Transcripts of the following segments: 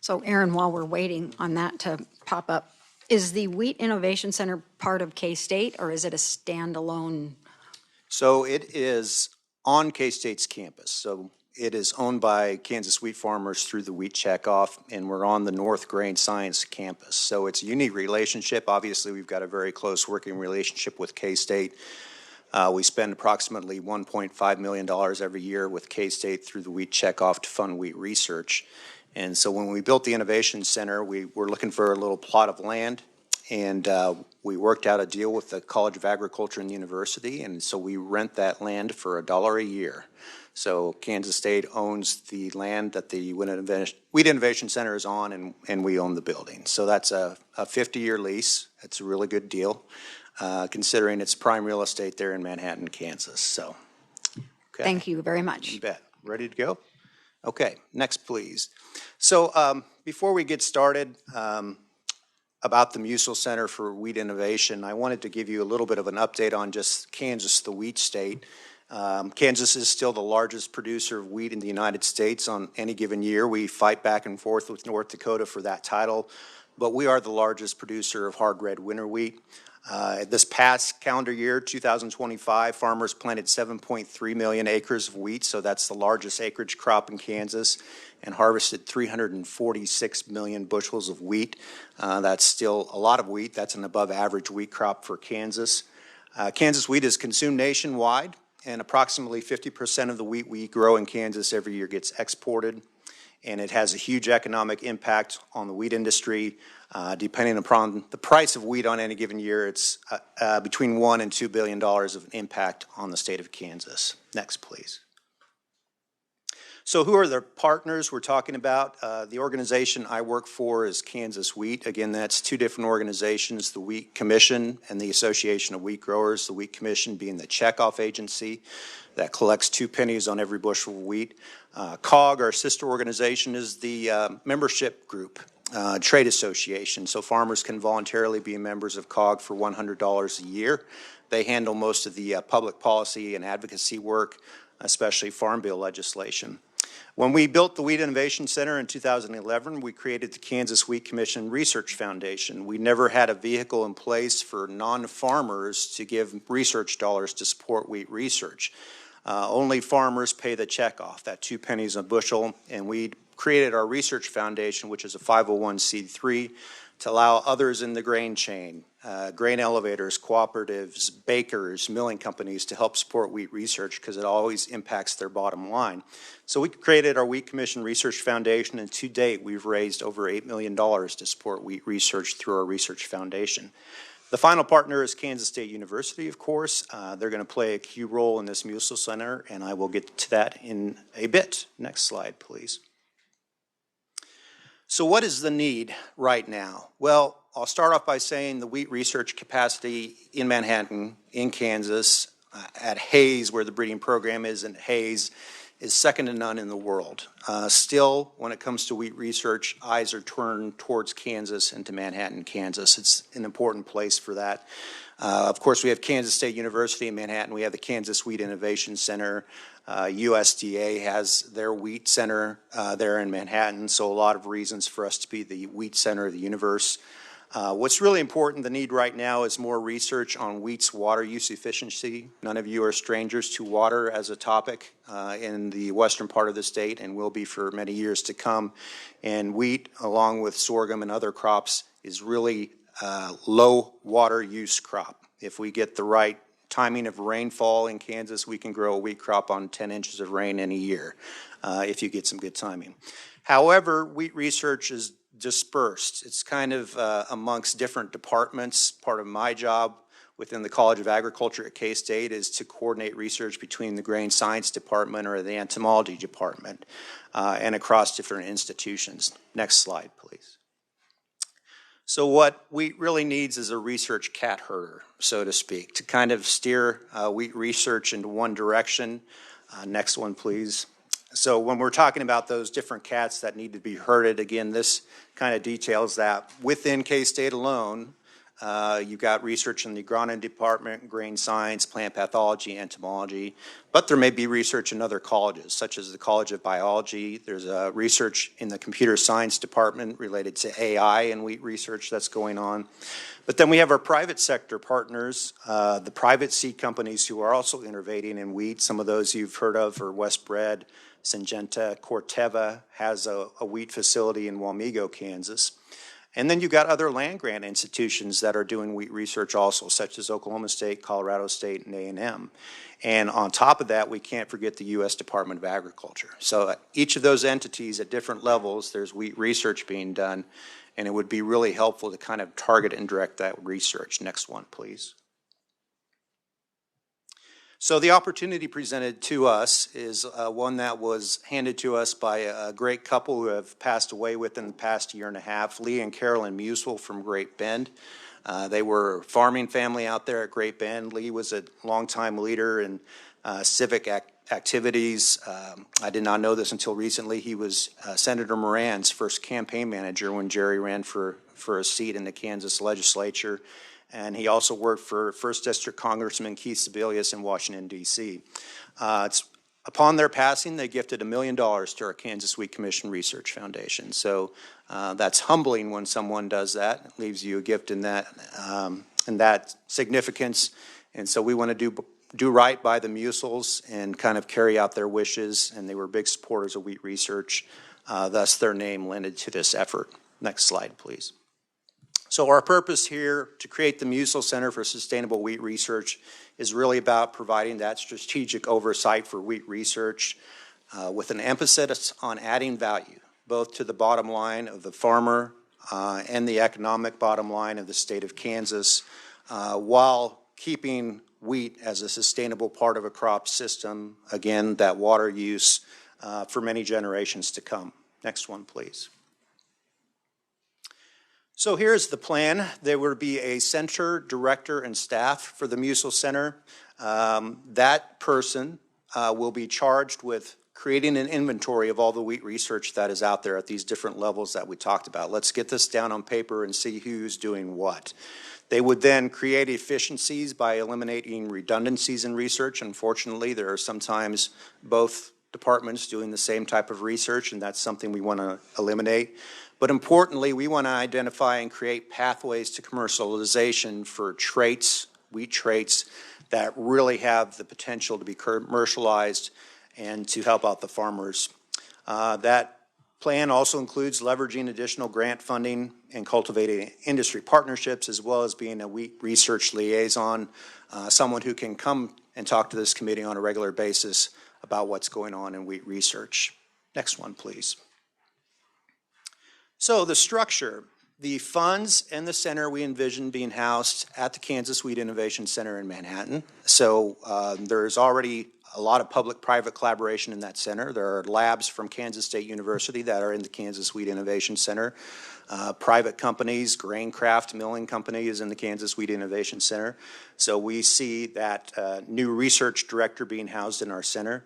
So Aaron, while we're waiting on that to pop up, is the Wheat Innovation Center part of K-State or is it a standalone? So it is on K-State's campus. So it is owned by Kansas wheat farmers through the wheat checkoff, and we're on the North Grain Science campus. So it's a unique relationship. Obviously, we've got a very close working relationship with K-State. We spend approximately $1.5 million every year with K-State through the wheat checkoff to fund wheat research. And so when we built the Innovation Center, we were looking for a little plot of land, and we worked out a deal with the College of Agriculture and the university, and so we rent that land for $1 a year. So Kansas State owns the land that the Wheat Innovation Center is on, and we own the building. So that's a 50-year lease. It's a really good deal, considering it's prime real estate there in Manhattan, Kansas. So, okay. Thank you very much. You bet. Ready to go? Okay, next please. So before we get started, about the Musil Center for Wheat Innovation, I wanted to give you a little bit of an update on just Kansas, the wheat state. Kansas is still the largest producer of wheat in the United States on any given year. We fight back and forth with North Dakota for that title, but we are the largest producer of hard red winter wheat. This past calendar year, 2025, farmers planted 7.3 million acres of wheat, so that's the largest acreage crop in Kansas, and harvested 346 million bushels of wheat. That's still a lot of wheat. That's an above average wheat crop for Kansas. Kansas wheat is consumed nationwide, and approximately 50% of the wheat we grow in Kansas every year gets exported, and it has a huge economic impact on the wheat industry. Depending upon the price of wheat on any given year, it's between $1 and $2 billion of an impact on the state of Kansas. Next, please. So who are the partners we're talking about? The organization I work for is Kansas Wheat. Again, that's two different organizations, the Wheat Commission and the Association of Wheat Growers, the Wheat Commission being the checkoff agency that collects 2 pennies on every bushel of wheat. COG, our sister organization, is the membership group, trade association. So farmers can voluntarily be members of COG for $100 a year. They handle most of the public policy and advocacy work, especially Farm Bill legislation. When we built the Wheat Innovation Center in 2011, we created the Kansas Wheat Commission Research Foundation. We never had a vehicle in place for non-farmers to give research dollars to support wheat research. Only farmers pay the checkoff, that 2 pennies a bushel, and we created our research foundation, which is a 501c3, to allow others in the grain chain, grain elevators, cooperatives, bakers, milling companies to help support wheat research because it always impacts their bottom line. So we created our Wheat Commission Research Foundation, and to date we've raised over $8 million to support wheat research through our research foundation. The final partner is Kansas State University, of course. They're going to play a key role in this Musil Center, and I will get to that in a bit. Next slide, please. So what is the need right now? Well, I'll start off by saying the wheat research capacity in Manhattan, in Kansas, at Hayes, where the breeding program is in Hayes, is second to none in the world. Still, when it comes to wheat research, eyes are turned towards Kansas and to Manhattan, Kansas. It's an important place for that. Of course, we have Kansas State University in Manhattan. We have the Kansas Wheat Innovation Center. USDA has their wheat center there in Manhattan, so a lot of reasons for us to be the wheat center of the universe. What's really important, the need right now, is more research on wheat's water use efficiency. None of you are strangers to water as a topic in the western part of the state and will be for many years to come. And wheat, along with sorghum and other crops, is really low water use crop. If we get the right timing of rainfall in Kansas, we can grow a wheat crop on 10 inches of rain in a year if you get some good timing. However, wheat research is dispersed. It's kind of amongst different departments. Part of my job within the College of Agriculture at K-State is to coordinate research between the Grain Science Department or the Entomology Department and across different institutions. Next slide, please. So what wheat really needs is a research cat herder, so to speak, to kind of steer wheat research into one direction. Next one, please. So when we're talking about those different cats that need to be herded, again, this kind of details that within K-State alone, You've got research in the agronomy department, grain science, plant pathology, entomology, but there may be research in other colleges, such as the College of Biology. There's research in the computer science department related to AI and wheat research that's going on. But then we have our private sector partners, the private seed companies who are also innovating in wheat. Some of those you've heard of are Westbred, Syngenta, Corteva has a wheat facility in Wamego, Kansas. And then you've got other land-grant institutions that are doing wheat research also, such as Oklahoma State, Colorado State, and A&M. And on top of that, we can't forget the U.S. Department of Agriculture. So each of those entities at different levels, there's wheat research being done, and it would be really helpful to kind of target and direct that research. Next one, please. So the opportunity presented to us is one that was handed to us by a great couple who have passed away within the past year and a half, Lee and Carolyn Musel from Great Bend. They were a farming family out there at Great Bend. Lee was a longtime leader in civic activities. I did not know this until recently. He was Senator Moran's first campaign manager when Jerry ran for a seat in the Kansas Legislature. And he also worked for First District Congressman Keith Sebelius in Washington, D.C. Upon their passing, they gifted $1 million to our Kansas Wheat Commission Research Foundation. So that's humbling when someone does that. It leaves you a gift in that significance. And so we want to do right by the Musels and kind of carry out their wishes. And they were big supporters of wheat research, thus their name lended to this effort. Next slide, please. So our purpose here to create the Musel Center for Sustainable Wheat Research is really about providing that strategic oversight for wheat research with an emphasis on adding value, both to the bottom line of the farmer and the economic bottom line of the state of Kansas, while keeping wheat as a sustainable part of a crop system, again, that water use for many generations to come. Next one, please. So here's the plan. There will be a center director and staff for the Musel Center. That person will be charged with creating an inventory of all the wheat research that is out there at these different levels that we talked about. Let's get this down on paper and see who's doing what. They would then create efficiencies by eliminating redundancies in research. Unfortunately, there are sometimes both departments doing the same type of research, and that's something we want to eliminate. But importantly, we want to identify and create pathways to commercialization for traits, wheat traits, that really have the potential to be commercialized and to help out the farmers. That plan also includes leveraging additional grant funding and cultivating industry partnerships, as well as being a wheat research liaison, someone who can come and talk to this committee on a regular basis about what's going on in wheat research. Next one, please. So the structure, the funds and the center we envision being housed at the Kansas Wheat Innovation Center in Manhattan. So there's already a lot of public-private collaboration in that center. There are labs from Kansas State University that are in the Kansas Wheat Innovation Center. Private companies, Graincraft Milling Company is in the Kansas Wheat Innovation Center. So we see that new research director being housed in our center.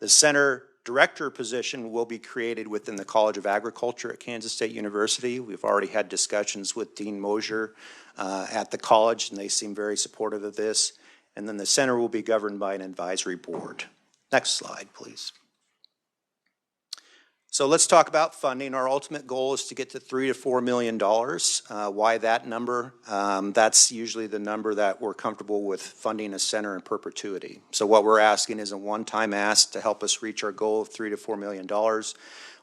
The center director position will be created within the College of Agriculture at Kansas State University. We've already had discussions with Dean Mosier at the college, and they seem very supportive of this. And then the center will be governed by an advisory board. Next slide, please. So let's talk about funding. Our ultimate goal is to get to $3 to $4 million. Why that number? That's usually the number that we're comfortable with funding a center in perpetuity. So what we're asking is a one-time ask to help us reach our goal of $3 to $4 million.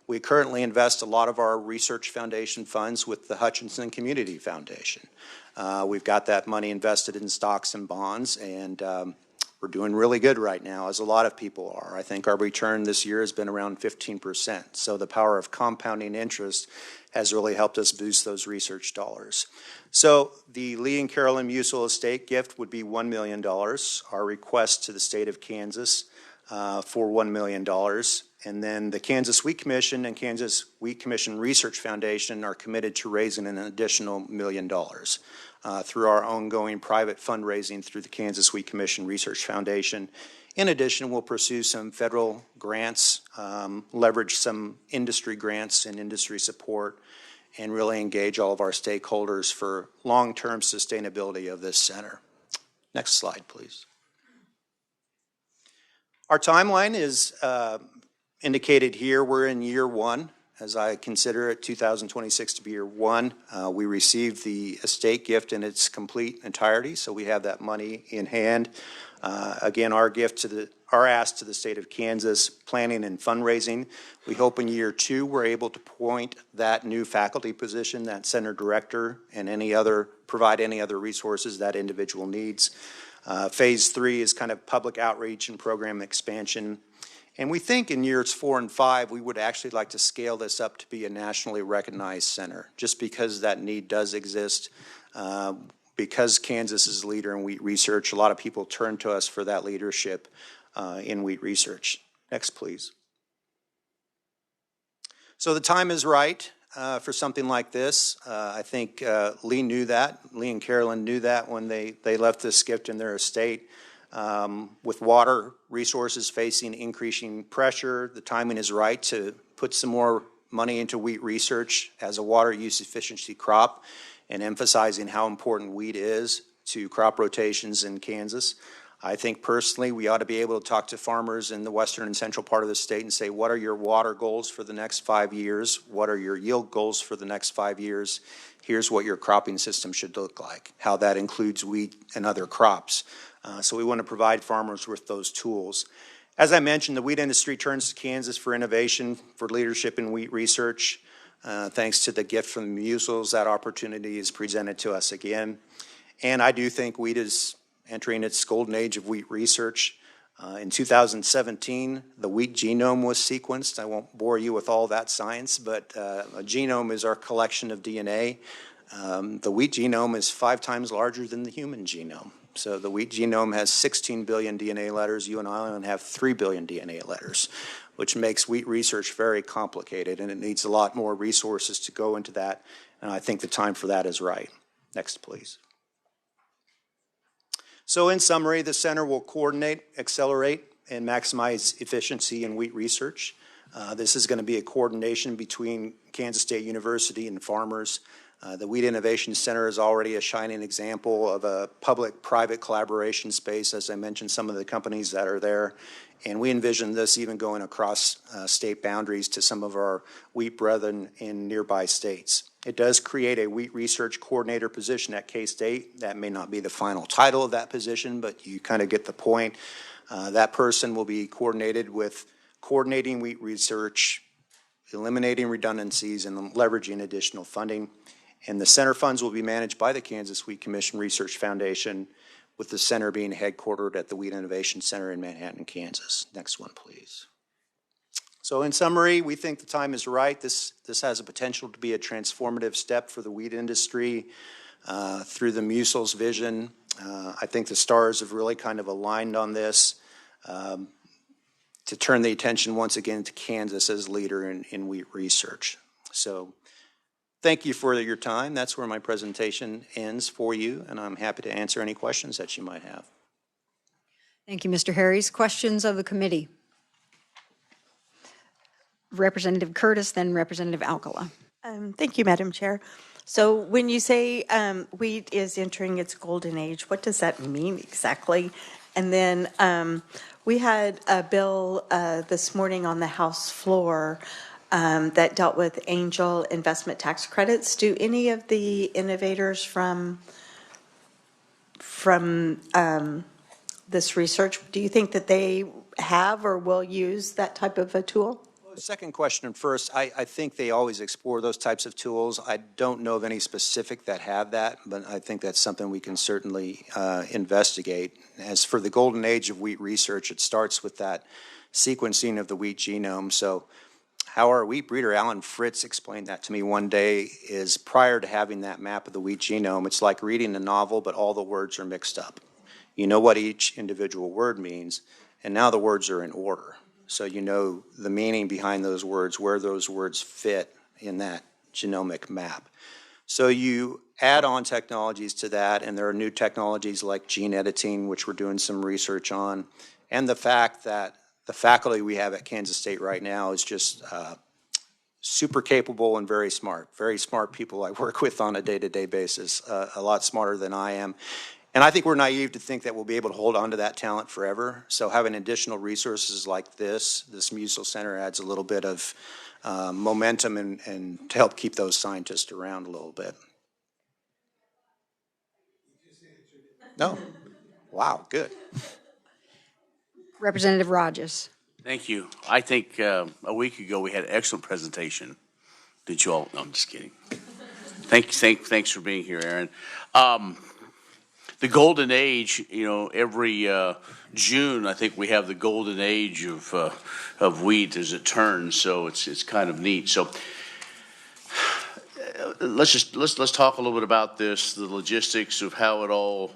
We currently invest a lot of our research foundation funds with the Hutchinson Community Foundation. We've got that money invested in stocks and bonds, and we're doing really good right now, as a lot of people are. I think our return this year has been around 15%. So the power of compounding interest has really helped us boost those research dollars. So the Lee and Carolyn Musel estate gift would be $1 million. Our request to the state of Kansas for $1 million. And then the Kansas Wheat Commission and Kansas Wheat Commission Research Foundation are committed to raising an additional $1 million through our ongoing private fundraising through the Kansas Wheat Commission Research Foundation. In addition, we'll pursue some federal grants, leverage some industry grants and industry support, and really engage all of our stakeholders for long-term sustainability of this center. Next slide, please. Our timeline is indicated here. We're in year one, as I consider it, 2026 to be year one. We received the estate gift in its complete entirety, so we have that money in hand. Again, our ask to the state of Kansas, planning and fundraising. We hope in year two we're able to appoint that new faculty position, that center director, and provide any other resources that individual needs. Phase 3 is kind of public outreach and program expansion. And we think in years 4 and 5, we would actually like to scale this up to be a nationally recognized center, just because that need does exist. Because Kansas is a leader in wheat research, a lot of people turn to us for that leadership in wheat research. Next, please. So the time is right for something like this. I think Lee and Carolyn knew that when they left this gift in their estate. With water resources facing increasing pressure, the timing is right to put some more money into wheat research as a water use efficiency crop, and emphasizing how important wheat is to crop rotations in Kansas. I think personally we ought to be able to talk to farmers in the western and central part of the state and say, what are your water goals for the next 5 years? What are your yield goals for the next 5 years? Here's what your cropping system should look like, how that includes wheat and other crops. So we want to provide farmers with those tools. As I mentioned, the wheat industry turns to Kansas for innovation, for leadership in wheat research. Thanks to the gift from the mutuals, that opportunity is presented to us again. And I do think wheat is entering its golden age of wheat research. In 2017, the wheat genome was sequenced. I won't bore you with all that science, but a genome is our collection of DNA. The wheat genome is 5 times larger than the human genome. So the wheat genome has 16 billion DNA letters. You and I only have 3 billion DNA letters, which makes wheat research very complicated, and it needs a lot more resources to go into that, and I think the time for that is right. Next, please. So in summary, the center will coordinate, accelerate, and maximize efficiency in wheat research. This is going to be a coordination between Kansas State University and farmers. The Wheat Innovation Center is already a shining example of a public-private collaboration space, as I mentioned, some of the companies that are there. And we envision this even going across state boundaries to some of our wheat brethren in nearby states. It does create a wheat research coordinator position at K-State. That may not be the final title of that position, but you kind of get the point. That person will be coordinated with coordinating wheat research, eliminating redundancies, and leveraging additional funding. And the center funds will be managed by the Kansas Wheat Commission Research Foundation, with the center being headquartered at the Wheat Innovation Center in Manhattan, Kansas. Next one, please. So in summary, we think the time is right. This has a potential to be a transformative step for the wheat industry through the mutual's vision. I think the stars have really kind of aligned on this to turn the attention once again to Kansas as leader in wheat research. So thank you for your time. That's where my presentation ends for you, and I'm happy to answer any questions that you might have. Thank you, Mr. Harries. Questions of the committee? Representative Curtis, then Representative Alcala. Thank you, Madam Chair. So when you say wheat is entering its golden age, what does that mean exactly? And then we had a bill this morning on the House floor that dealt with angel investment tax credits. Do any of the innovators from this research, do you think that they have or will use that type of a tool? Second question first, I think they always explore those types of tools. I don't know of any specific that have that, but I think that's something we can certainly investigate. As for the golden age of wheat research, it starts with that sequencing of the wheat genome. So how our wheat breeder, Alan Fritz, explained that to me one day, is prior to having that map of the wheat genome, it's like reading a novel, but all the words are mixed up. You know what each individual word means, and now the words are in order. So you know the meaning behind those words, where those words fit in that genomic map. So you add on technologies to that, and there are new technologies like gene editing, which we're doing some research on, and the fact that the faculty we have at Kansas State right now is just super capable and very smart people I work with on a day-to-day basis, a lot smarter than I am. And I think we're naive to think that we'll be able to hold on to that talent forever. So having additional resources like this Musil Center adds a little bit of momentum and to help keep those scientists around a little bit. No. Wow, good. Representative Rogers. Thank you. I think a week ago we had an excellent presentation. Did you all? No, I'm just kidding. Thanks for being here, Aaron. The golden age, every June I think we have the golden age of wheat as it turns. So it's kind of neat. So let's talk a little bit about this, the logistics of how it all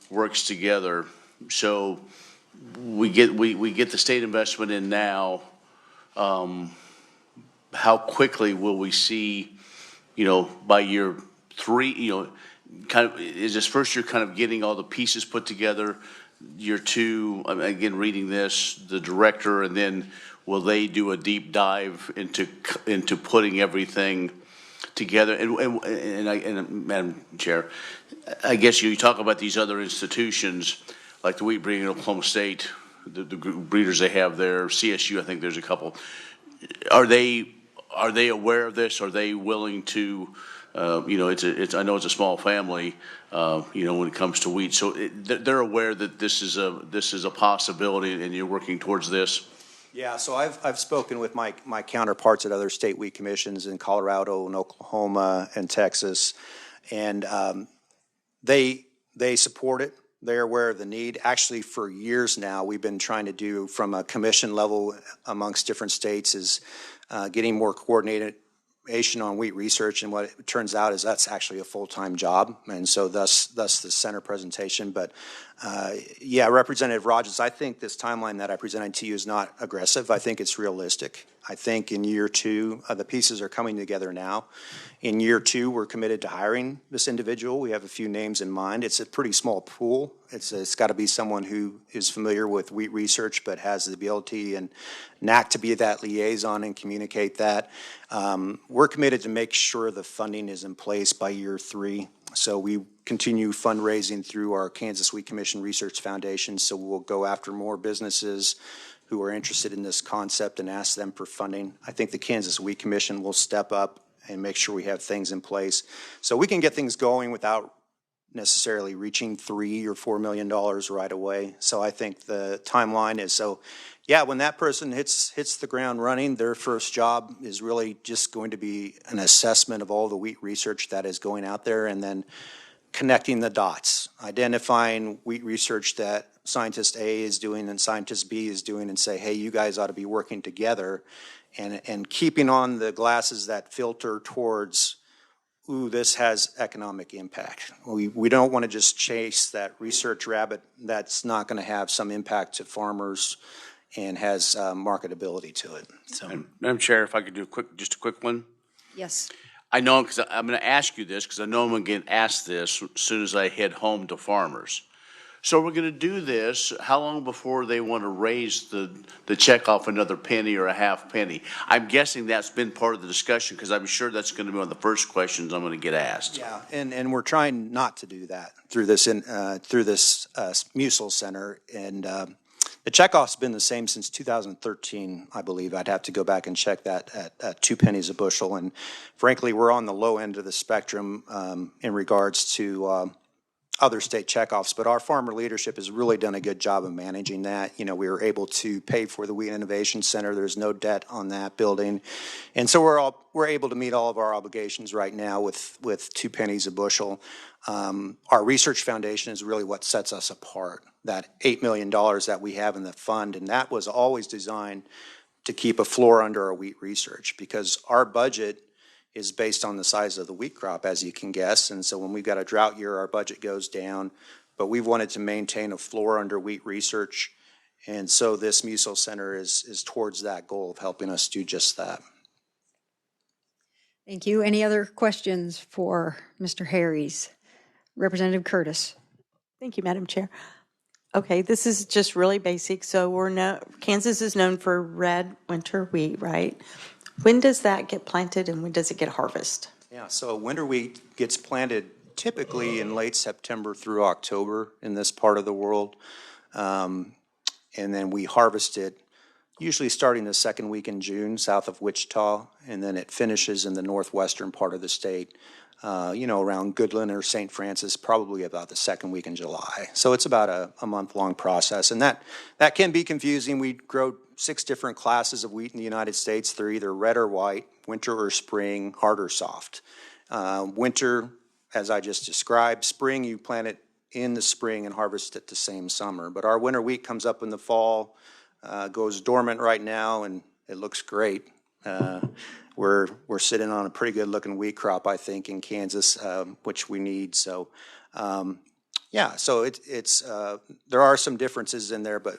works together. So we get the state investment in now. How quickly will we see, by year 3, kind of, is this first year kind of getting all the pieces put together? Year 2, again, reading this, the director, and then will they do a deep dive into putting everything together? And Madam Chair, I guess you talk about these other institutions, like the wheat breeding in Oklahoma State, the breeders they have there, CSU, I think there's a couple. Are they aware of this? Are they willing to, I know it's a small family, when it comes to wheat. So they're aware that this is a possibility and you're working towards this? Yeah, so I've spoken with my counterparts at other state wheat commissions in Colorado and Oklahoma and Texas, and they support it. They're aware of the need. Actually, for years now, we've been trying to do from a commission level amongst different states is getting more coordination on wheat research, and what it turns out is that's actually a full-time job, and so thus the center presentation. But yeah, Representative Rogers, I think this timeline that I presented to you is not aggressive. I think it's realistic. I think in year 2, the pieces are coming together now. In year 2, we're committed to hiring this individual. We have a few names in mind. It's a pretty small pool. It's got to be someone who is familiar with wheat research but has the ability and knack to be that liaison and communicate that. We're committed to make sure the funding is in place by year 3. So we continue fundraising through our Kansas Wheat Commission Research Foundation. So we'll go after more businesses who are interested in this concept and ask them for funding. I think the Kansas Wheat Commission will step up and make sure we have things in place so we can get things going without necessarily reaching $3 or $4 million right away. So I think the timeline is, so yeah, when that person hits the ground running, their first job is really just going to be an assessment of all the wheat research that is going out there, and then connecting the dots, identifying wheat research that scientist A is doing and scientist B is doing, and say, hey, you guys ought to be working together, and keeping on the glasses that filter towards, ooh, this has economic impact. We don't want to just chase that research rabbit that's not going to have some impact to farmers and has marketability to it. So, Madam Chair, if I could do just a quick one. Yes. I know, because I'm going to ask you this, because I know I'm going to get asked this as soon as I head home to farmers. So we're going to do this. How long before they want to raise the check off another penny or a half penny? I'm guessing that's been part of the discussion, because I'm sure that's going to be one of the first questions I'm going to get asked. yeah, and we're trying not to do that through this Musil Center, and the checkoff's been the same since 2013, I believe. I'd have to go back and check that at 2 pennies a bushel, and frankly, we're on the low end of the spectrum in regards to other state checkoffs, but our farmer leadership has really done a good job of managing that. We were able to pay for the Wheat Innovation Center. There's no debt on that building, and so we're able to meet all of our obligations right now with 2 pennies a bushel. Our research foundation is really what sets us apart. That $8 million that we have in the fund, and that was always designed to keep a floor under our wheat research, because our budget is based on the size of the wheat crop, as you can guess. And so when we've got a drought year, our budget goes down, but we've wanted to maintain a floor under wheat research. And so this Musil Center is towards that goal of helping us do just that. Thank you. Any other questions for Mr. Harries? Representative Curtis. Thank you, Madam Chair. Okay, this is just really basic. So Kansas is known for red winter wheat, right? When does that get planted and when does it get harvested? Yeah, so winter wheat gets planted typically in late September through October in this part of the world. And then we harvest it usually starting the second week in June south of Wichita, and then it finishes in the northwestern part of the state, around Goodland or St. Francis, probably about the second week in July. So it's about a month-long process, and that can be confusing. We grow 6 different classes of wheat in the United States. They're either red or white, winter or spring, hard or soft. Winter, as I just described. Spring, you plant it in the spring and harvest it the same summer. But our winter wheat comes up in the fall, goes dormant right now, and it looks great. We're sitting on a pretty good looking wheat crop, I think, in Kansas, which we need. So, so it's there are some differences in there, but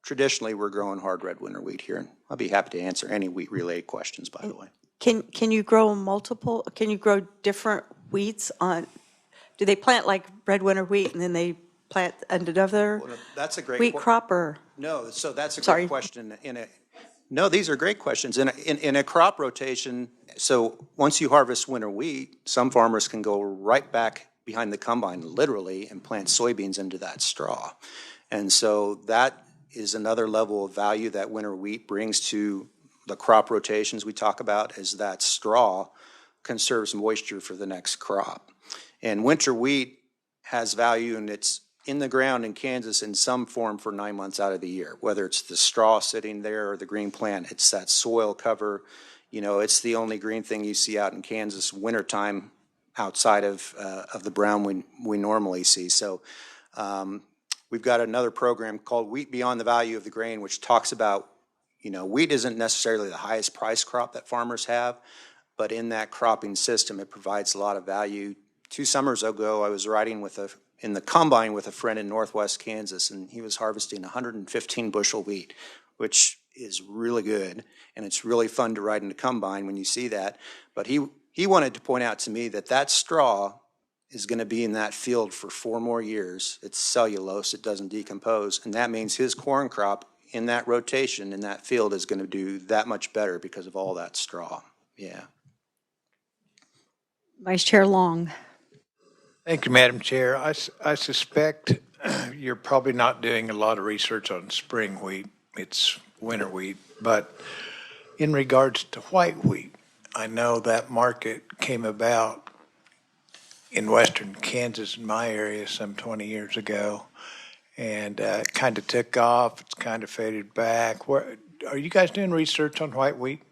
traditionally we're growing hard red winter wheat here. And I'll be happy to answer any wheat related questions, by the way. Can you grow can you grow different wheats on, do they plant like red winter wheat and then they plant another That's a great wheat crop or? No, so that's a Sorry. great question. No, these are great questions. In a crop rotation, so once you harvest winter wheat, some farmers can go right back behind the combine, literally, and plant soybeans into that straw. And so that is another level of value that winter wheat brings to the crop rotations we talk about, is that straw conserves moisture for the next crop. And winter wheat has value, and it's in the ground in Kansas in some form for 9 months out of the year, whether it's the straw sitting there or the green plant. It's that soil cover. It's the only green thing you see out in Kansas wintertime outside of the brown we normally see. So we've got another program called Wheat Beyond the Value of the Grain, which talks about, wheat isn't necessarily the highest price crop that farmers have, but in that cropping system, it provides a lot of value. 2 summers ago, I was riding in the combine with a friend in northwest Kansas, and he was harvesting 115 bushel wheat, which is really good, and it's really fun to ride in the combine when you see that. But he wanted to point out to me that straw is going to be in that field for 4 more years. It's cellulose, it doesn't decompose, and that means his corn crop in that rotation in that field is going to do that much better because of all that straw. Yeah. Vice Chair Long. Thank you, Madam Chair. I suspect you're probably not doing a lot of research on spring wheat. It's winter wheat. But in regards to white wheat, I know that market came about in western Kansas, in my area, some 20 years ago. And it kind of took off. It's kind of faded back. Are you guys doing research on white wheat?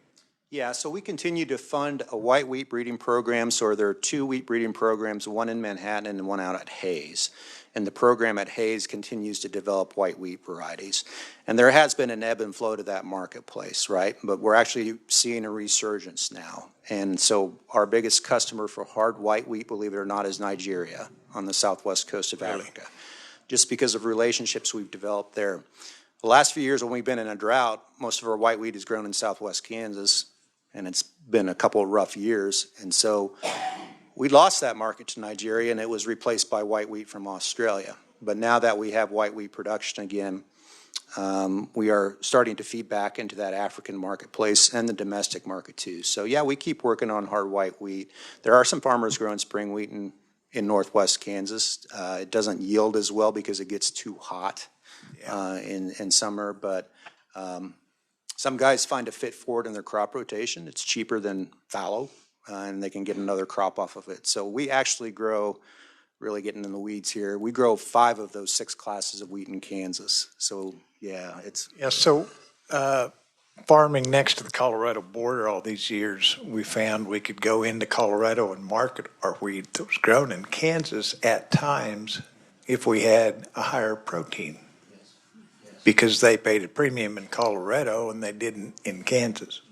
Yeah, so we continue to fund a white wheat breeding program. So there are 2 wheat breeding programs, one in Manhattan and one out at Hayes. And the program at Hayes continues to develop white wheat varieties. And there has been an ebb and flow to that marketplace, right? But we're actually seeing a resurgence now. And so our biggest customer for hard white wheat, believe it or not, is Nigeria on the southwest coast of Africa, just because of relationships we've developed there. The last few years when we've been in a drought, most of our white wheat is grown in southwest Kansas, and it's been a couple of rough years. And so we lost that market to Nigeria, and it was replaced by white wheat from Australia. But now that we have white wheat production again, we are starting to feed back into that African marketplace and the domestic market too. So yeah, we keep working on hard white wheat. There are some farmers growing spring wheat in northwest Kansas. It doesn't yield as well because it gets too hot in summer, but some guys find a fit for it in their crop rotation. It's cheaper than fallow, and they can get another crop off of it. So we actually grow, really getting in the weeds here, we grow 5 of those 6 classes of wheat in Kansas. So yeah, it's... Yeah, so farming next to the Colorado border all these years, we found we could go into Colorado and market our wheat that was grown in Kansas at times if we had a higher protein. Because they paid a premium in Colorado and they didn't in Kansas.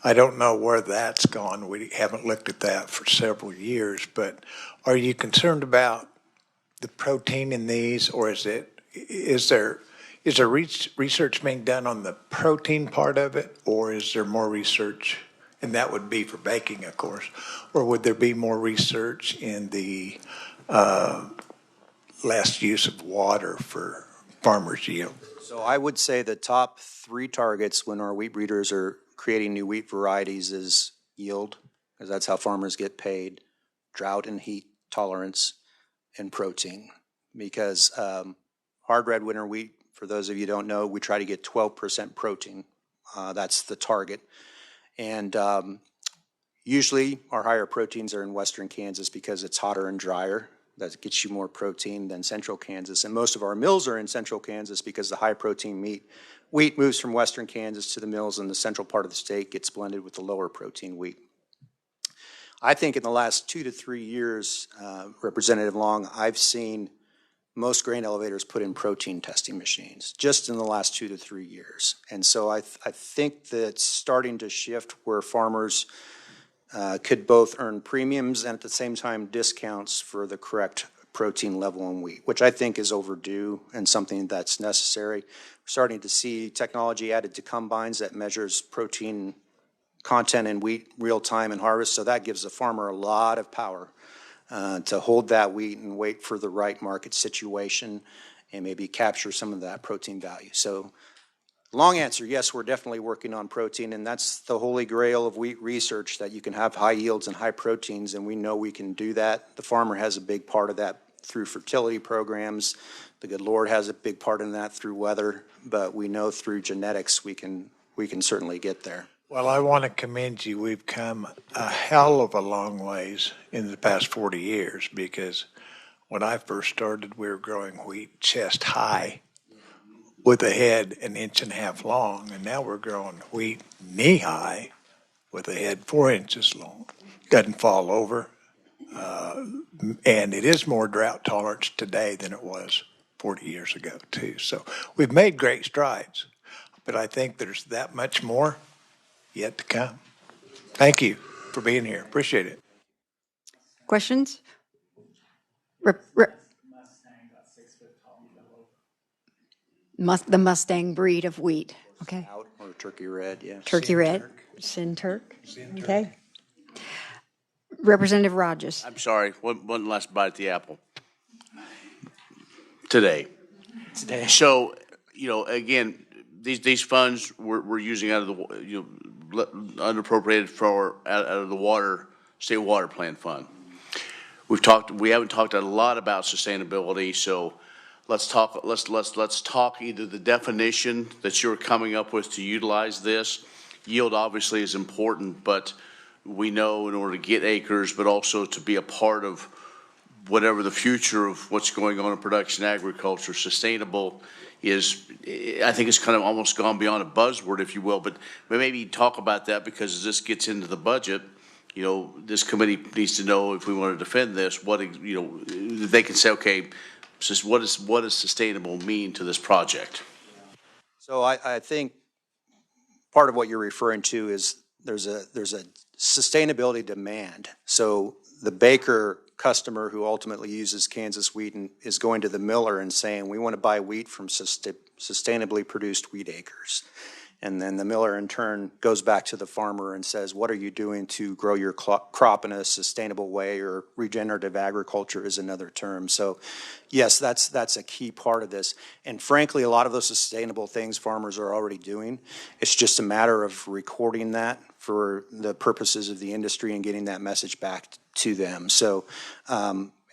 I don't know where that's gone. We haven't looked at that for several years, but are you concerned about the protein in these, or is there research being done on the protein part of it, or is there more research, and that would be for baking, of course, or would there be more research in the less use of water for farmers' yield? So I would say the top 3 targets when our wheat breeders are creating new wheat varieties is yield, because that's how farmers get paid, drought and heat tolerance, and protein. Because hard red winter wheat, for those of you who don't know, we try to get 12% protein. That's the target. And usually our higher proteins are in western Kansas because it's hotter and drier. That gets you more protein than central Kansas. And most of our mills are in central Kansas because the high protein wheat moves from western Kansas to the mills in the central part of the state, gets blended with the lower protein wheat. I think in the last 2 to 3 years, Representative Long, I've seen most grain elevators put in protein testing machines just in the last 2 to 3 years. And so I think that it's starting to shift where farmers could both earn premiums and at the same time discounts for the correct protein level in wheat, which I think is overdue and something that's necessary. We're starting to see technology added to combines that measures protein content in wheat real time and harvest, so that gives the farmer a lot of power to hold that wheat and wait for the right market situation and maybe capture some of that protein value. So long answer, yes, we're definitely working on protein, and that's the holy grail of wheat research, that you can have high yields and high proteins, and we know we can do that. The farmer has a big part of that through fertility programs. The good Lord has a big part in that through weather, but we know through genetics we can certainly get there. Well, I want to commend you. We've come a hell of a long ways in the past 40 years, because when I first started, we were growing wheat chest high with a head 1.5 inches long, and now we're growing wheat knee high with a head 4 inches long. Doesn't fall over, and it is more drought tolerant today than it was 40 years ago, too. So we've made great strides, but I think there's that much more yet to come. Thank you for being here. Appreciate it. Questions? The Mustang breed of wheat. Okay. Out or turkey red, yes. Turkey red. Sin Turk. Okay. Representative Rogers. I'm sorry, one last bite at the apple. Today. So, again, these funds we're using out of the, unappropriated out of the state water plan fund. We haven't talked a lot about sustainability, so let's talk either the definition that you're coming up with to utilize this. Yield obviously is important, but we know in order to get acres, but also to be a part of whatever the future of what's going on in production agriculture, sustainable is, I think it's kind of almost gone beyond a buzzword, if you will, but maybe talk about that, because as this gets into the budget, this committee needs to know, if we want to defend this, they can say, okay, what does sustainable mean to this project? So I think part of what you're referring to is there's a sustainability demand. So the baker customer who ultimately uses Kansas wheat and is going to the miller and saying, we want to buy wheat from sustainably produced wheat acres. And then the miller in turn goes back to the farmer and says, what are you doing to grow your crop in a sustainable way? Or regenerative agriculture is another term. So yes, that's a key part of this. And frankly, a lot of those sustainable things farmers are already doing. It's just a matter of recording that for the purposes of the industry and getting that message back to them. So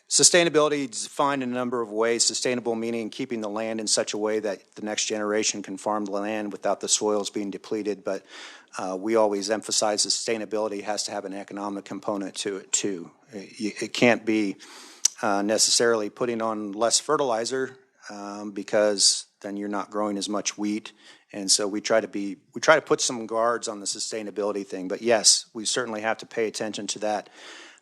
sustainability is defined in a number of ways. Sustainable meaning keeping the land in such a way that the next generation can farm the land without the soils being depleted. But we always emphasize sustainability has to have an economic component to it too. It can't be necessarily putting on less fertilizer because then you're not growing as much wheat. And so we try to put some guards on the sustainability thing. But yes, we certainly have to pay attention to that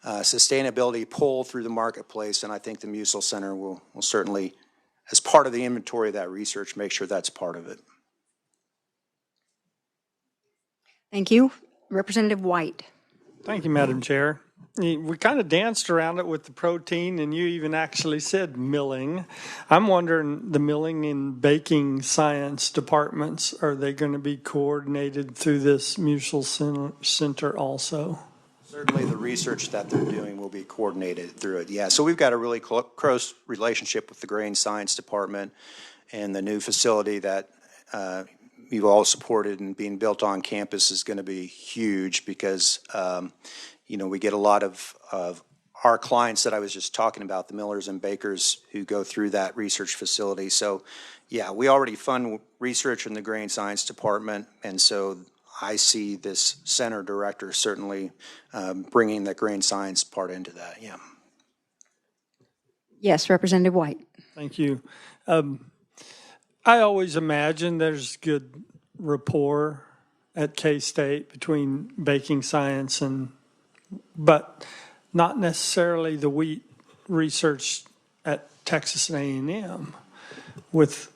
sustainability pull through the marketplace, and I think the Musil Center will certainly, as part of the inventory of that research, make sure that's part of it. Thank you. Representative White. Thank you, Madam Chair. We kind of danced around it with the protein, and you even actually said milling. I'm wondering, the milling and baking science departments, are they going to be coordinated through this Musil Center also? Certainly the research that they're doing will be coordinated through it, yeah. So we've got a really close relationship with the Grain Science Department, and the new facility that you've all supported and being built on campus is going to be huge because, we get a lot of our clients that I was just talking about, the millers and bakers who go through that research facility. So, yeah, we already fund research in the grain science department, and so I see this center director certainly bringing the grain science part into that, yeah. Yes, Representative White. Thank you. I always imagine there's good rapport at K-State between baking science but not necessarily the wheat research at Texas A&M with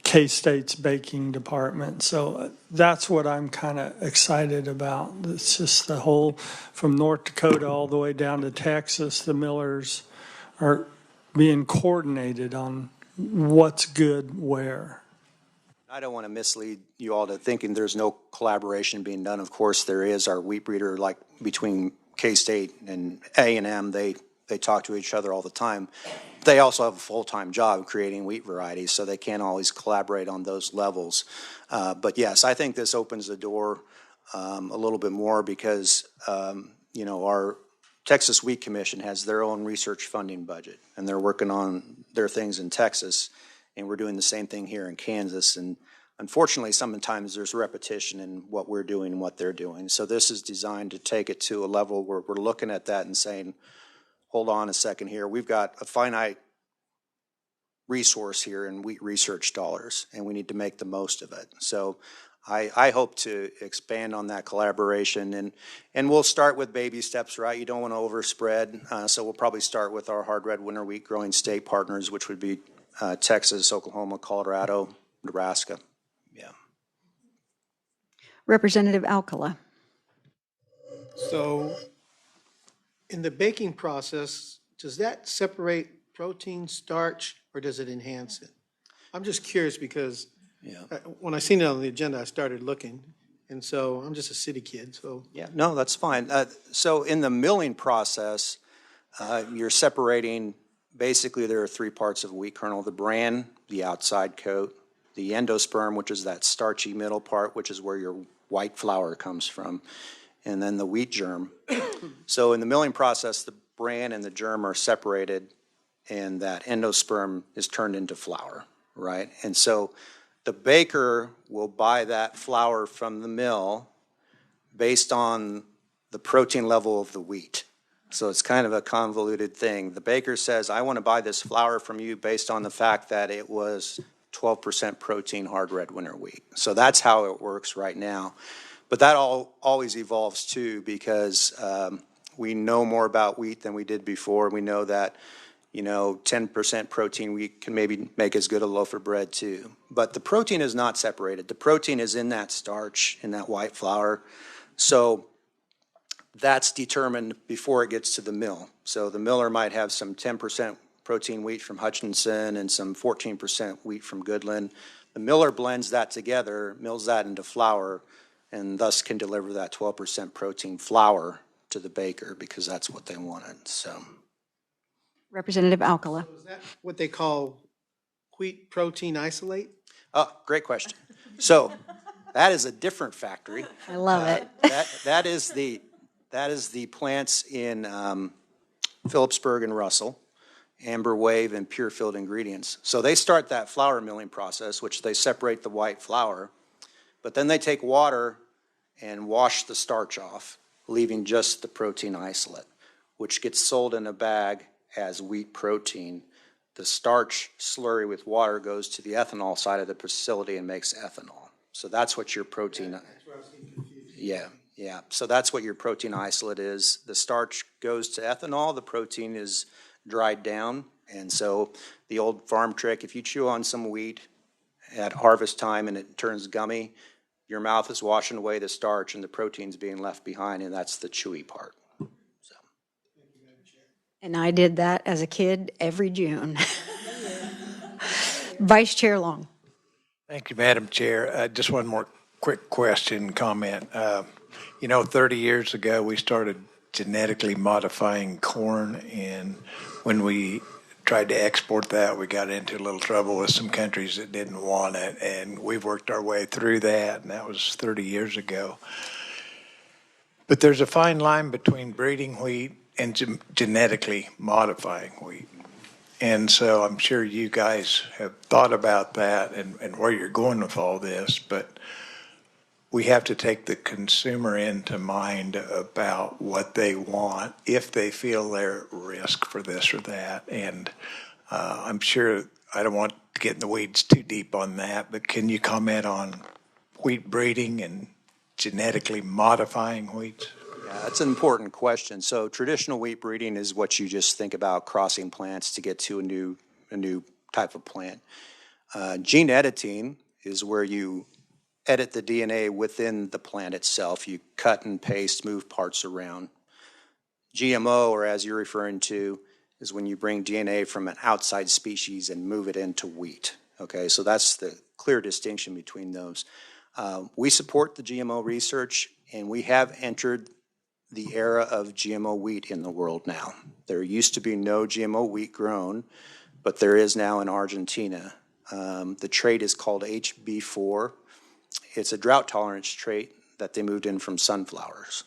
K-State's baking department. So that's what I'm kind of excited about. It's just the whole, from North Dakota all the way down to Texas, the millers are being coordinated on what's good where. I don't want to mislead you all to thinking there's no collaboration being done. Of course, there is. Our wheat breeder, like between K-State and A&M, they talk to each other all the time. They also have a full-time job creating wheat varieties, so they can't always collaborate on those levels. But yes, I think this opens the door a little bit more because, our Texas Wheat Commission has their own research funding budget, and they're working on their things in Texas, and we're doing the same thing here in Kansas. And unfortunately, sometimes there's repetition in what we're doing and what they're doing. So this is designed to take it to a level where we're looking at that and saying, hold on a second here. We've got a finite resource here in wheat research dollars, and we need to make the most of it. So I hope to expand on that collaboration, and we'll start with baby steps, right? You don't want to overspread, so we'll probably start with our hard red winter wheat growing state partners, which would be Texas, Oklahoma, Colorado, Nebraska. Yeah. Representative Alcala. So in the baking process, does that separate protein, starch, or does it enhance it? I'm just curious because when I seen it on the agenda, I started looking. And so I'm just a city kid, so. Yeah, no, that's fine. So in the milling process, you're separating, basically there are three parts of wheat kernel: the bran, the outside coat, the endosperm, which is that starchy middle part, which is where your white flour comes from, and then the wheat germ. So in the milling process, the bran and the germ are separated, and that endosperm is turned into flour, right? And so the baker will buy that flour from the mill based on the protein level of the wheat. So it's kind of a convoluted thing. The baker says, I want to buy this flour from you based on the fact that it was 12% protein hard red winter wheat. So that's how it works right now. But that always evolves too, because we know more about wheat than we did before. We know that 10% protein wheat can maybe make as good a loaf of bread too. But the protein is not separated. The protein is in that starch, in that white flour. So that's determined before it gets to the mill. So the miller might have some 10% protein wheat from Hutchinson and some 14% wheat from Goodland. The miller blends that together, mills that into flour, and thus can deliver that 12% protein flour to the baker because that's what they wanted. So. Representative Alcala. Is that what they call wheat protein isolate? Oh, great question. So that is a different factory. I love it. That is the plants in Phillipsburg and Russell, Amber Wave and Pure Field Ingredients. So they start that flour milling process, which they separate the white flour, but then they take water and wash the starch off, leaving just the protein isolate, which gets sold in a bag as wheat protein. The starch slurry with water goes to the ethanol side of the facility and makes ethanol. So that's what your protein. That's where I was getting confused. Yeah. So that's what your protein isolate is. The starch goes to ethanol. The protein is dried down. And so the old farm trick, if you chew on some wheat at harvest time and it turns gummy, your mouth is washing away the starch and the protein's being left behind, and that's the chewy part. And I did that as a kid every June. Vice Chair Long. Thank you, Madam Chair. Just one more quick question, comment. 30 years ago, we started genetically modifying corn, and when we tried to export that. We got into a little trouble with some countries that didn't want it, and we've worked our way through that, and that was 30 years ago. But there's a fine line between breeding wheat and genetically modifying wheat. And so I'm sure you guys have thought about that and where you're going with all this, but we have to take the consumer into mind about what they want if they feel they're at risk for this or that. And I'm sure I don't want to get in the weeds too deep on that, but can you comment on wheat breeding and genetically modifying wheat? Yeah, that's an important question. So traditional wheat breeding is what you just think about, crossing plants to get to a new type of plant. Gene editing is where you edit the DNA within the plant itself. You cut and paste, move parts around. GMO, or as you're referring to, is when you bring DNA from an outside species and move it into wheat. Okay, so that's the clear distinction between those. We support the GMO research, and we have entered the era of GMO wheat in the world now. There used to be no GMO wheat grown, but there is now in Argentina. The trait is called HB4. It's a drought tolerance trait that they moved in from sunflowers.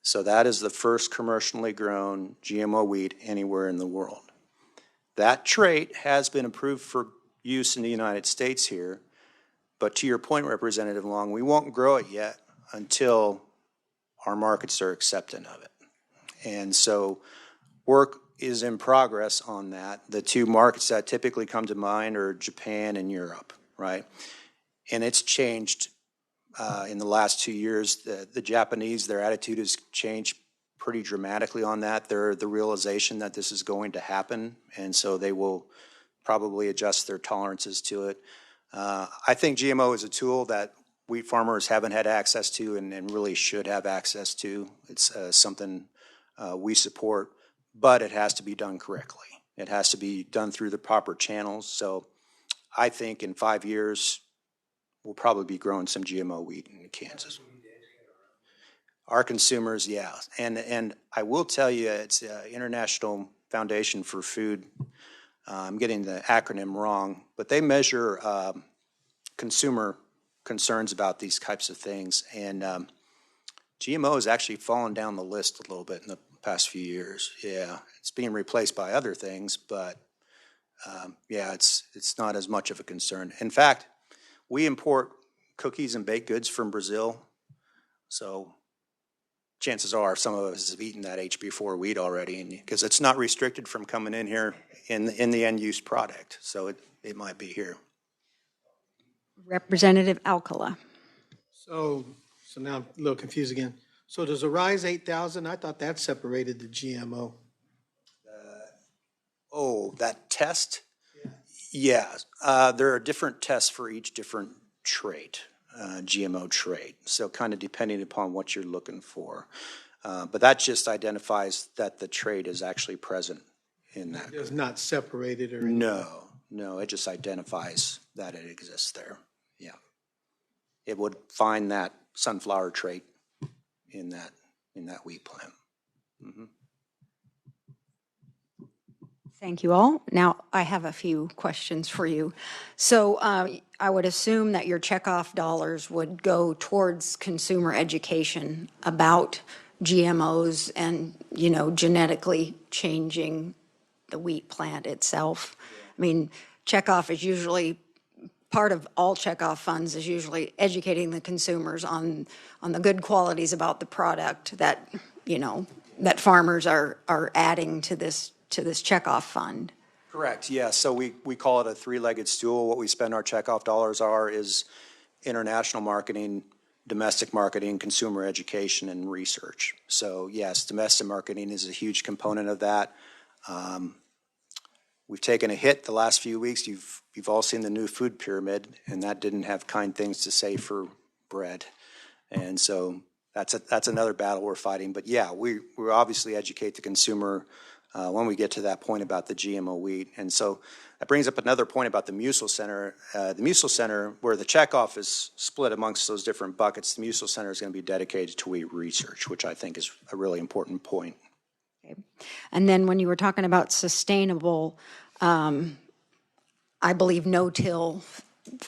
So that is the first commercially grown GMO wheat anywhere in the world. That trait has been approved for use in the United States here, but to your point, Representative Long, we won't grow it yet until our markets are accepting of it. And so work is in progress on that. The two markets that typically come to mind are Japan and Europe, right? And it's changed in the last 2 years. The Japanese, their attitude has changed pretty dramatically on that. They're the realization that this is going to happen, and so they will probably adjust their tolerances to it. I think GMO is a tool that wheat farmers haven't had access to and really should have access to. It's something we support, but it has to be done correctly. It has to be done through the proper channels. So I think in 5 years, we'll probably be growing some GMO wheat in Kansas. Our consumers, yeah. And I will tell you, it's International Foundation for Food. I'm getting the acronym wrong, but they measure consumer concerns about these types of things. And GMO has actually fallen down the list a little bit in the past few years. Yeah, it's being replaced by other things, but yeah, it's not as much of a concern. In fact, we import cookies and baked goods from Brazil, so chances are some of us have eaten that HB4 wheat already, because it's not restricted from coming in here in the end-use product, so it might be here. Representative Alcala. So now I'm a little confused again. So does Arise 8000, I thought that separated the GMO. That test? Yeah. There are different tests for each different trait, GMO trait, so kind of depending upon what you're looking for. But that just identifies that the trait is actually present in that. It does not separate it or anything? No, it just identifies that it exists there. Yeah. It would find that sunflower trait in that wheat plant. Mm-hmm. Thank you all. Now, I have a few questions for you. So I would assume that your checkoff dollars would go towards consumer education about GMOs and, genetically changing the wheat plant itself. I mean, checkoff is usually, part of all checkoff funds is usually educating the consumers on the good qualities about the product that, that farmers are adding to this checkoff fund. Correct, yeah. So we call it a three-legged stool. What we spend our checkoff dollars is international marketing, domestic marketing, consumer education, and research. So yes, domestic marketing is a huge component of that. We've taken a hit the last few weeks. You've all seen the new food pyramid, and that didn't have kind things to say for bread. And so that's another battle we're fighting. But yeah, we obviously educate the consumer when we get to that point about the GMO wheat. And so that brings up another point about the Musil Center. The Musil Center, where the checkoff is split amongst those different buckets, the Musil Center is going to be dedicated to wheat research, which I think is a really important point. Okay. And then when you were talking about sustainable I believe no-till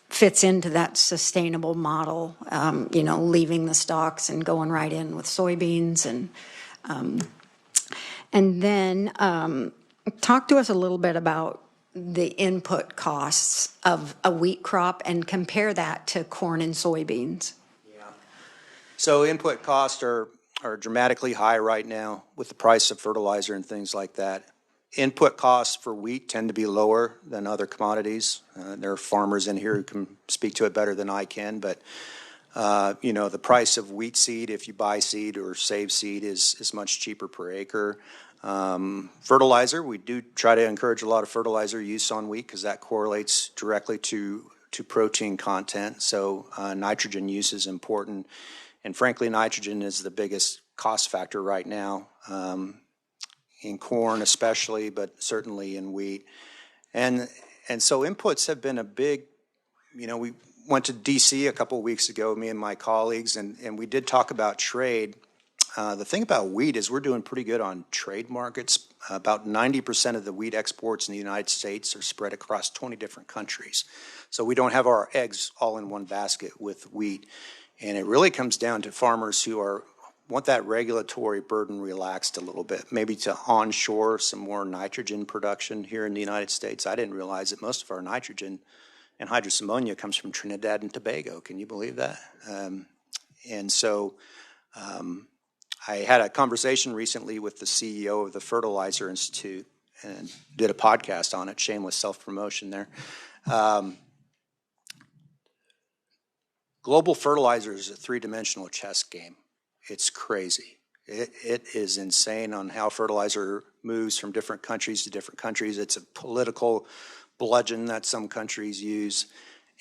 fits into that sustainable model, leaving the stalks and going right in with soybeans. And then talk to us a little bit about the input costs of a wheat crop and compare that to corn and soybeans. So input costs are dramatically high right now with the price of fertilizer and things like that. Input costs for wheat tend to be lower than other commodities. There are farmers in here who can speak to it better than I can, but the price of wheat seed, if you buy seed or save seed, is much cheaper per acre. Fertilizer, we do try to encourage a lot of fertilizer use on wheat because that correlates directly to protein content. So nitrogen use is important. And frankly, nitrogen is the biggest cost factor right now, in corn especially, but certainly in wheat. And so inputs have been a big, we went to D.C. a couple of weeks ago, me and my colleagues, and we did talk about trade. The thing about wheat is we're doing pretty good on trade markets. About 90% of the wheat exports in the United States are spread across 20 different countries. So we don't have our eggs all in one basket with wheat. And it really comes down to farmers who want that regulatory burden relaxed a little bit, maybe to onshore some more nitrogen production here in the United States. I didn't realize that most of our nitrogen and hydrous ammonia comes from Trinidad and Tobago. Can you believe that? And so I had a conversation recently with the CEO of the Fertilizer Institute and did a podcast on it, shameless self-promotion there. Global fertilizer is a three-dimensional chess game. It's crazy. It is insane on how fertilizer moves from different countries to different countries. It's a political bludgeon that some countries use.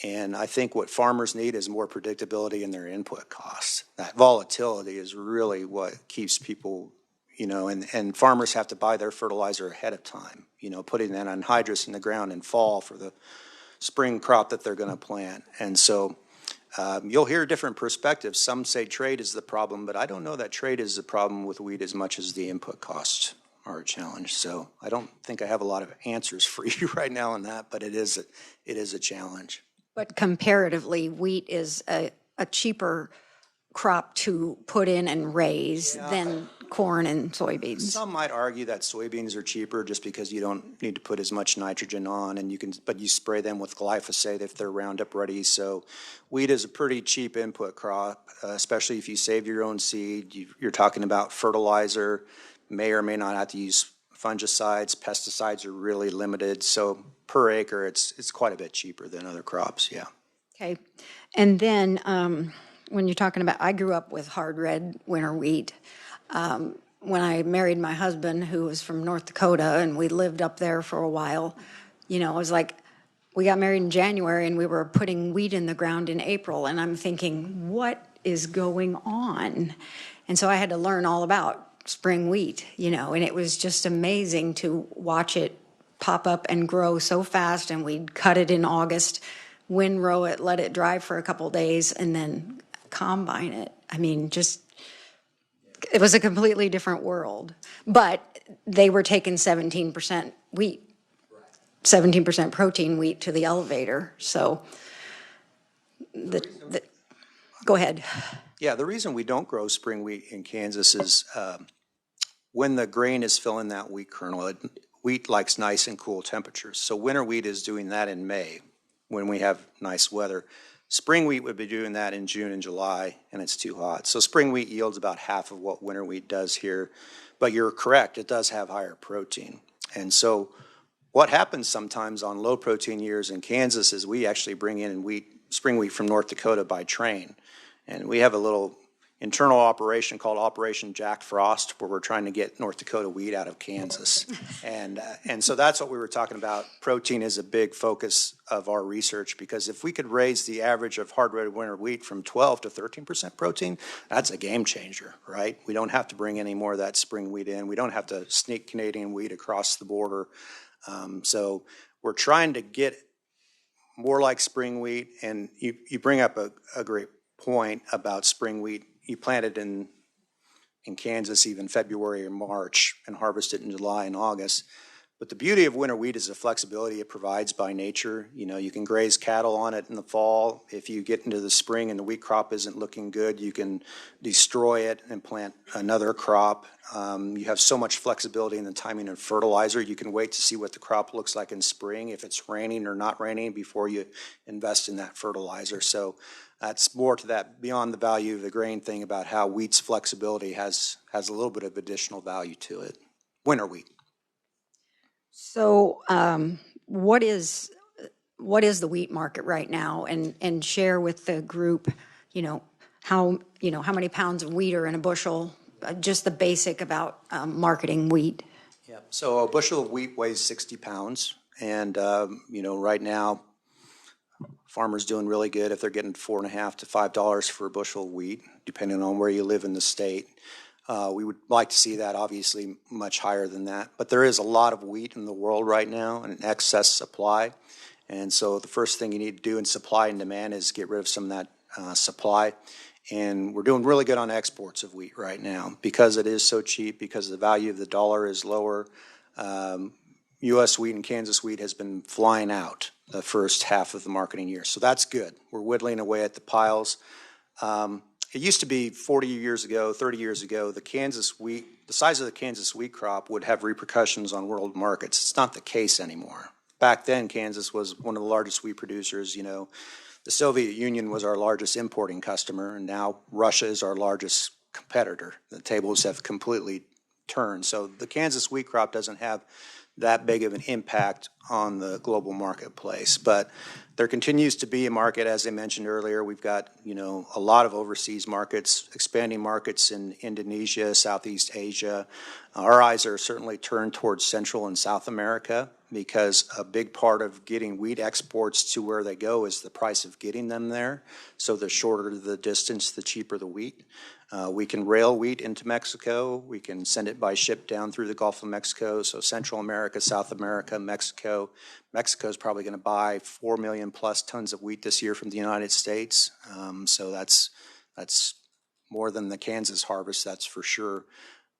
And I think what farmers need is more predictability in their input costs. That volatility is really what keeps people, and farmers have to buy their fertilizer ahead of time, putting that anhydrous in the ground in fall for the spring crop that they're going to plant. And so you'll hear different perspectives. Some say trade is the problem, but I don't know that trade is the problem with wheat as much as the input costs are a challenge. So I don't think I have a lot of answers for you right now on that, but it is a challenge. But comparatively, wheat is a cheaper crop to put in and raise than corn and soybeans. Some might argue that soybeans are cheaper just because you don't need to put as much nitrogen on, but you spray them with glyphosate if they're Roundup ready. So wheat is a pretty cheap input crop, especially if you save your own seed. You're talking about fertilizer, may or may not have to use fungicides. Pesticides are really limited. So per acre, it's quite a bit cheaper than other crops, yeah. Okay. And then when you're talking about, I grew up with hard red winter wheat. When I married my husband, who was from North Dakota, and we lived up there for a while, it was like we got married in January and we were putting wheat in the ground in April. And I'm thinking, what is going on? And so I had to learn all about spring wheat, and it was just amazing to watch it pop up and grow so fast. And we'd cut it in August, windrow it, let it dry for a couple days, and then combine it. I mean, it was a completely different world. But they were taking 17% wheat, 17% protein wheat to the elevator. So go ahead. Yeah, the reason we don't grow spring wheat in Kansas is when the grain is filling that wheat kernel, wheat likes nice and cool temperatures. So winter wheat is doing that in May when we have nice weather. Spring wheat would be doing that in June and July, and it's too hot. So spring wheat yields about half of what winter wheat does here. But you're correct, it does have higher protein. And so what happens sometimes on low protein years in Kansas is we actually bring in spring wheat from North Dakota by train. And we have a little internal operation called Operation Jack Frost, where we're trying to get North Dakota wheat out of Kansas. And so that's what we were talking about. Protein is a big focus of our research, because if we could raise the average of hard red winter wheat from 12 to 13% protein, that's a game changer, right? We don't have to bring any more of that spring wheat in. We don't have to sneak Canadian wheat across the border. So we're trying to get more like spring wheat. And you bring up a great point about spring wheat. You plant it in Kansas even February or March and harvest it in July and August. But the beauty of winter wheat is the flexibility it provides by nature. You know, you can graze cattle on it in the fall. If you get into the spring and the wheat crop isn't looking good, you can destroy it and plant another crop. You have so much flexibility in the timing of fertilizer. You can wait to see what the crop looks like in spring, if it's raining or not raining, before you invest in that fertilizer. So that's more to that, beyond the value of the grain thing, about how wheat's flexibility has a little bit of additional value to it. Winter wheat. So what is the wheat market right now? And share with the group, how many pounds of wheat are in a bushel, just the basic about marketing wheat. Yeah. So a bushel of wheat weighs 60 pounds. And, right now, farmers doing really good if they're getting $4.50 to $5 for a bushel of wheat, depending on where you live in the state. We would like to see that obviously much higher than that. But there is a lot of wheat in the world right now and an excess supply. And so the first thing you need to do in supply and demand is get rid of some of that supply. And we're doing really good on exports of wheat right now because it is so cheap, because the value of the dollar is lower. U.S. wheat and Kansas wheat has been flying out the first half of the marketing year. So that's good. We're whittling away at the piles. It used to be 40 years ago, 30 years ago, the size of the Kansas wheat crop would have repercussions on world markets. It's not the case anymore. Back then, Kansas was one of the largest wheat producers. The Soviet Union was our largest importing customer, and now Russia is our largest competitor. The tables have completely turned. So the Kansas wheat crop doesn't have that big of an impact on the global marketplace. But there continues to be a market, as I mentioned earlier. We've got, a lot of overseas markets, expanding markets in Indonesia, Southeast Asia. Our eyes are certainly turned towards Central and South America, because a big part of getting wheat exports to where they go is the price of getting them there. So the shorter the distance, the cheaper the wheat. We can rail wheat into Mexico. We can send it by ship down through the Gulf of Mexico. So Central America, South America, Mexico. Mexico is probably going to buy 4 million plus tons of wheat this year from the United States. So that's more than the Kansas harvest, that's for sure.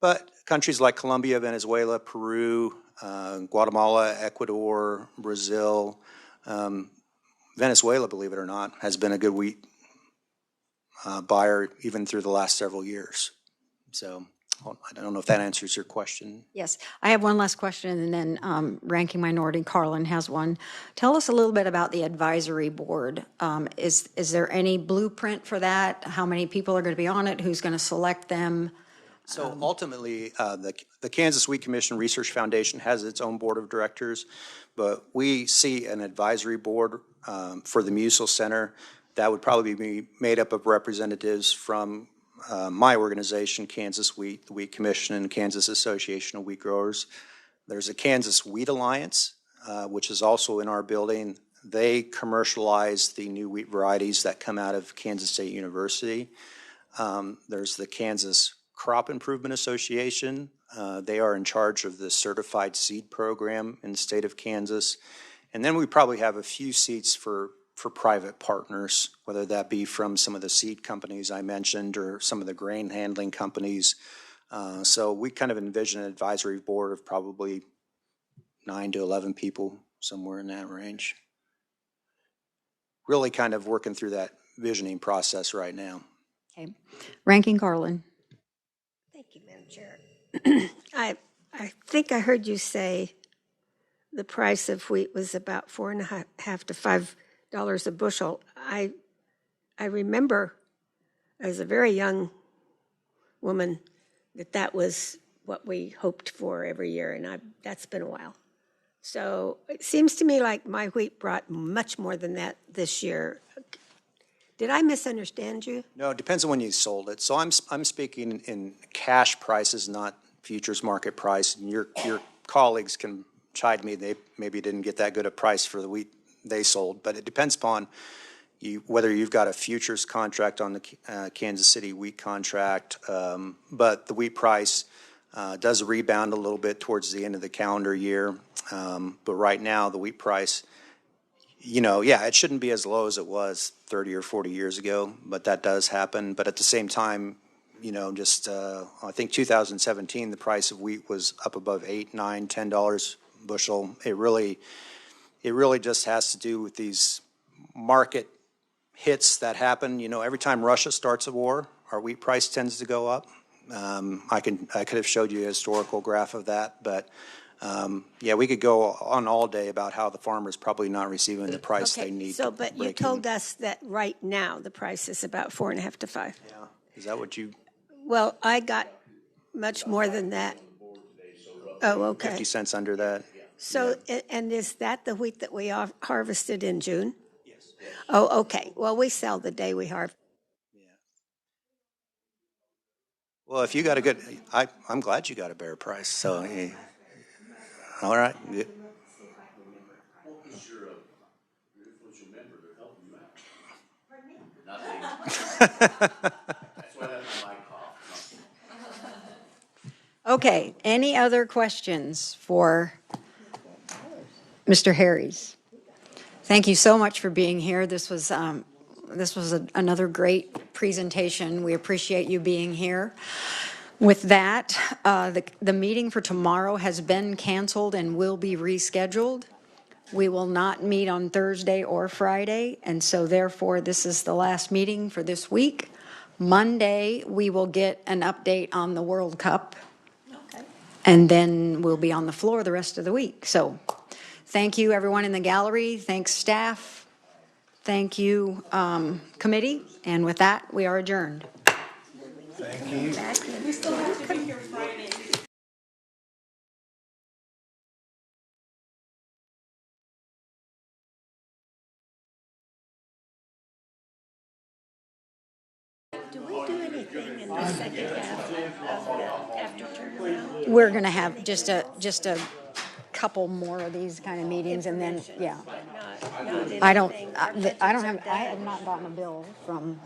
But countries like Colombia, Venezuela, Peru, Guatemala, Ecuador, Brazil, Venezuela, believe it or not, has been a good wheat buyer even through the last several years. So I don't know if that answers your question. Yes, I have one last question, and then Ranking Minority Carlin has one. Tell us a little bit about the advisory board. Is there any blueprint for that? How many people are going to be on it? Who's going to select them? So ultimately, the Kansas Wheat Commission Research Foundation has its own board of directors, but we see an advisory board for the Musil Center that would probably be made up of representatives from my organization, Kansas Wheat, the Wheat Commission, and Kansas Association of Wheat Growers. There's a Kansas Wheat Alliance, which is also in our building. They commercialize the new wheat varieties that come out of Kansas State University. There's the Kansas Crop Improvement Association. They are in charge of the certified seed program in the state of Kansas. And then we probably have a few seats for private partners, whether that be from some of the seed companies I mentioned or some of the grain handling companies. So we kind of envision an advisory board of probably 9 to 11 people, somewhere in that range. Really kind of working through that visioning process right now. Okay. Ranking Carlin. Thank you, Madam Chair. I think I heard you say the price of wheat was about $4.50 to $5 a bushel. I remember as a very young woman that was what we hoped for every year, and that's been a while. So it seems to me like my wheat brought much more than that this year. Did I misunderstand you? No, it depends on when you sold it. So I'm speaking in cash prices, not futures market price. And your colleagues can chide me. They maybe didn't get that good a price for the wheat they sold. But it depends upon whether you've got a futures contract on the Kansas City wheat contract. But the wheat price does rebound a little bit towards the end of the calendar year. But right now, the wheat price, it shouldn't be as low as it was 30 or 40 years ago, but that does happen. But at the same time, I think 2017, the price of wheat was up above $8, $9, $10 bushel. It really just has to do with these market hits that happen. You know, every time Russia starts a war, our wheat price tends to go up. I could have showed you a historical graph of that, but yeah, we could go on all day about how the farmer's probably not receiving the price they need. So, but you told us that right now the price is about 4.5 to 5. Yeah, is that what you? Well, I got much more than that. Oh, okay. 50 cents under that. So, and is that the wheat that we harvested in June? Yes. Oh, okay. Well, we sell the day we harvest. Well, if you got a good, I'm glad you got a better price. So, all right. Good. Okay, any other questions for Mr. Harries? Thank you so much for being here. This was another great presentation. We appreciate you being here. With that, the meeting for tomorrow has been canceled and will be rescheduled. We will not meet on Thursday or Friday, and so therefore this is the last meeting for this week. Monday, we will get an update on the World Cup, and then we'll be on the floor the rest of the week. So thank you, everyone in the gallery. Thanks, staff. Thank you, committee. And with that, we are adjourned. Thank you. We still have to be here Friday. Do we do anything in the second half of the after turnaround? We're going to have just a couple more of these kind of meetings, and then, yeah. Not I don't anything. have not gotten a bill from